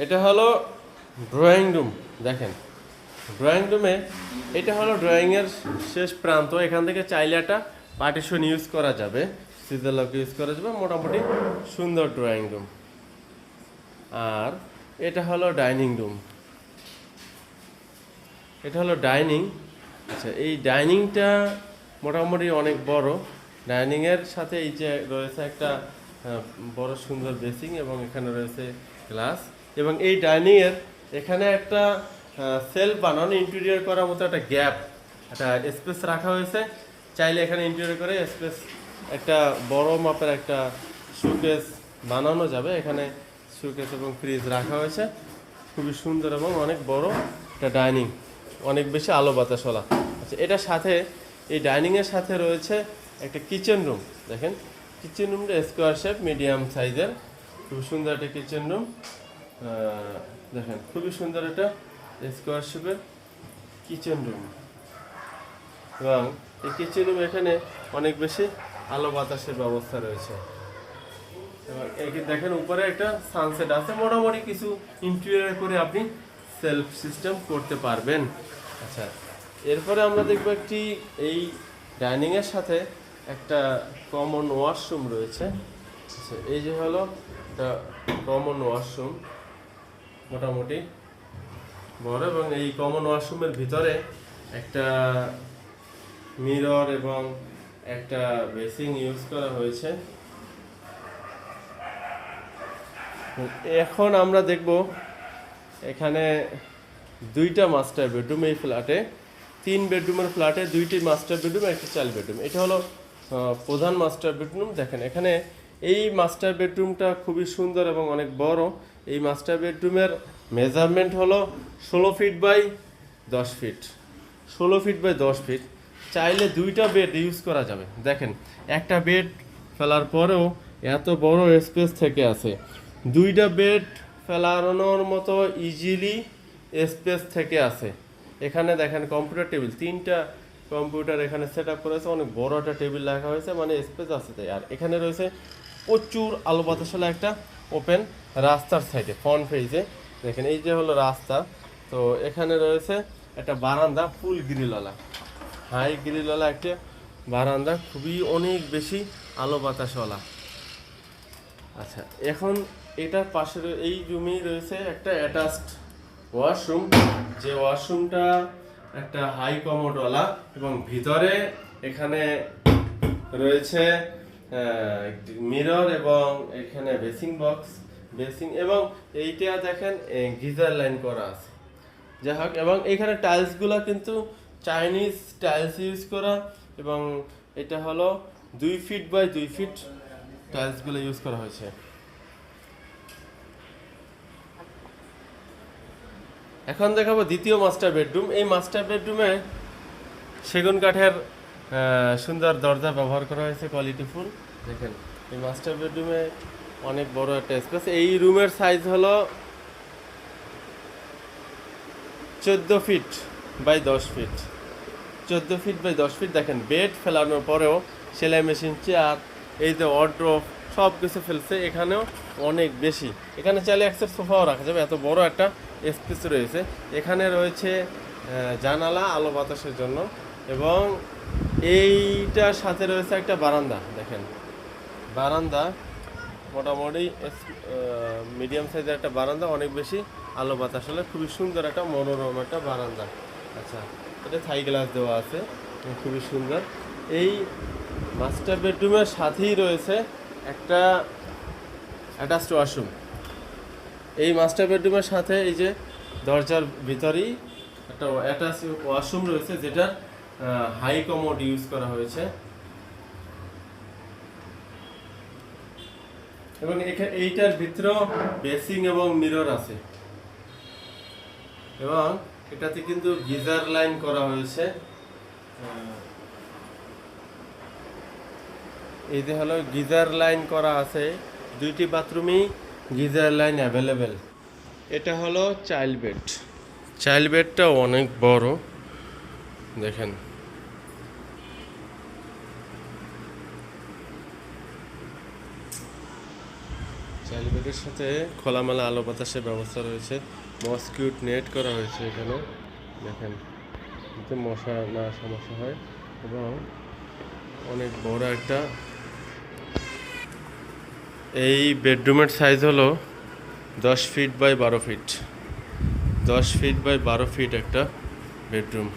এটা হলো drawing room. দেখেন ড্রয়িং রুমে এটা হলো ড্রয়িংয়ের শেষ প্রান্ত। এখান থেকে চাইলে একটা পার্টিশন ইউজ করা যাবে, সিজার লক ইউজ করা যাবে। মোটামুটি সুন্দর ড্রয়িং রুম। আর এটা হলো ডাইনিং রুম। এটা হলো ডাইনিং। আচ্ছা, এই ডাইনিংটা মোটামুটি অনেক বড়। ডাইনিংয়ের সাথে এই যে রয়েছে একটা বড় সুন্দর বেসিং এবং এখানে রয়েছে গ্লাস। এবং এই ডাইনিংয়ের এখানে একটা সেলফ বানানো, ইন্টেরিয়র করার মতো একটা গ্যাপ, একটা স্পেস রাখা হয়েছে। চাইলে এখানে ইন্টেরিয়র করে স্পেস একটা বড় মাপের একটা শোকেস বানানো যাবে। এখানে শোকেস এবং ফ্রিজ রাখা হয়েছে। খুবই সুন্দর এবং অনেক বড় একটা ডাইনিং, অনেক বেশি আলো বাতাসওয়ালা। আচ্ছা, এটার সাথে এই ডাইনিংয়ের সাথে রয়েছে একটা কিচেন রুম। দেখেন কিচেন রুমটা স্কোয়ার শেপ, মিডিয়াম সাইজের, খুব সুন্দর একটা কিচেন রুম। দেখেন খুবই সুন্দর একটা স্কোয়ার শেপের কিচেন রুম। এবং এই কিচেন রুম এখানে অনেক বেশি আলো বাতাসের ব্যবস্থা রয়েছে। এবং এই দেখেন উপরে একটা সানসেট আছে। মোটামুটি কিছু ইন্টেরিয়র করে আপনি সেলফ সিস্টেম করতে পারবেন। আচ্ছা, এরপরে আমরা দেখব একটি এই ডাইনিংয়ের সাথে একটা কমন ওয়াশরুম রয়েছে। আচ্ছা, এই যে হলো একটা কমন ওয়াশরুম, মোটামুটি বড়। এবং এই কমন ওয়াশরুমের ভিতরে একটা মিরর এবং একটা বেসিং ইউজ করা হয়েছে। এখন আমরা দেখব এখানে দুইটা মাস্টার বেডরুম। এই ফ্ল্যাটে 3 বেডরুমের ফ্ল্যাটে 2টি মাস্টার বেডরুম, একটি চাইল্ড বেডরুম। এটা হলো প্রধান মাস্টার বেডরুম। দেখেন এখানে এই মাস্টার বেডরুমটা খুবই সুন্দর এবং অনেক বড়। এই মাস্টার বেডরুমের মেজারমেন্ট হলো 16 feet by 10 feet. 16 feet by 10 feet. চাইলে 2টা বেড ইউজ করা যাবে। দেখেন একটা বেড ফেলার পরেও এত বড় স্পেস থেকে আছে। 2টা বেড ফেলানোর মতো ইজিলি স্পেস থেকে আছে। এখানে দেখেন কম্পিউটার টেবিল, 3টা কম্পিউটার এখানে সেট আপ করেছে। অনেক বড় একটা টেবিল রাখা হয়েছে, মানে স্পেস আছে তাই। আর এখানে রয়েছে প্রচুর আলো বাতাসওয়ালা একটা ওপেন রাস্তার সাইডে, ফ্রন্ট ফেজে। দেখেন এই যে হলো রাস্তা। তো এখানে রয়েছে একটা বারান্দা, ফুল গ্রিলওয়ালা, হাই গ্রিলওয়ালা একটা বারান্দা, খুবই অনেক বেশি আলো বাতাসওয়ালা। আচ্ছা, এখন এটার পাশে এই রুমেই রয়েছে একটা অ্যাটাচড ওয়াশরুম, যে ওয়াশরুমটা একটা হাই কমোডওয়ালা। এবং ভিতরে এখানে রয়েছে মিরর এবং এখানে বেসিং বক্স, বেসিং। এবং এইটা দেখেন গিজার লাইন করা আছে। যাই হোক, এবং এখানে টাইলসগুলো কিন্তু চাইনিজ টাইলস ইউজ করা। এবং এটা হলো 2 ফিট বাই 2 ফিট টাইলসগুলো ইউজ করা হয়েছে। এখন দেখাবো দ্বিতীয় মাস্টার বেডরুম। এই মাস্টার বেডরুমে সেগুন কাঠের সুন্দর দরজা ব্যবহার করা হয়েছে, কোয়ালিটিফুল। দেখেন এই মাস্টার বেডরুমে অনেক বড় একটা স্পেস। এই রুমের সাইজ হলো 14 feet by 10 feet. 14 feet by 10 feet. দেখেন বেড ফেলানোর পরেও সেলাই মেশিন, চেয়ার, এই যে ওয়ার্ড্রোব, সব কিছু ফেলছে। এখানেও অনেক বেশি। এখানে চাইলে একটা সোফাও রাখা যাবে, এত বড় একটা স্পেস রয়েছে। এখানে রয়েছে জানালা আলো বাতাসের জন্য। এবং এইটার সাথে রয়েছে একটা বারান্দা। দেখেন বারান্দা মোটামুটি মিডিয়াম সাইজের একটা বারান্দা, অনেক বেশি আলো বাতাস হলে খুবই সুন্দর একটা মনোরম একটা বারান্দা। আচ্ছা, এটা থাই গ্লাস দেওয়া আছে, খুবই সুন্দর। এই মাস্টার বেডরুমের সাথেই রয়েছে একটা অ্যাটাচড ওয়াশরুম। এই মাস্টার বেডরুমের সাথে এই যে দরজার ভিতরেই একটা অ্যাটাচ ওয়াশরুম রয়েছে, যেটা হাই কমোড ইউজ করা হয়েছে। এবং এইটার ভিতরেও বেসিং এবং মিরর আছে। এবং এটাতে কিন্তু গিজার লাইন করা হয়েছে। এই যে হলো গিজার লাইন করা আছে, 2টি বাথরুমেই গিজার লাইন অ্যাভেলেবেল। এটা হলো চাইল্ড বেড। চাইল্ড বেডটা অনেক বড়। দেখেন চাইল্ড বেডের সাথে খোলামেলা আলো বাতাসের ব্যবস্থা রয়েছে। মসকিউট নেট করা হয়েছে এখানে, দেখেন যাতে মশা না সমস্যা হয়। এবং অনেক বড় একটা, এই বেডরুমের সাইজ হলো 10 feet by 12 feet, 10 feet by 12 feet একটা বেডরুম।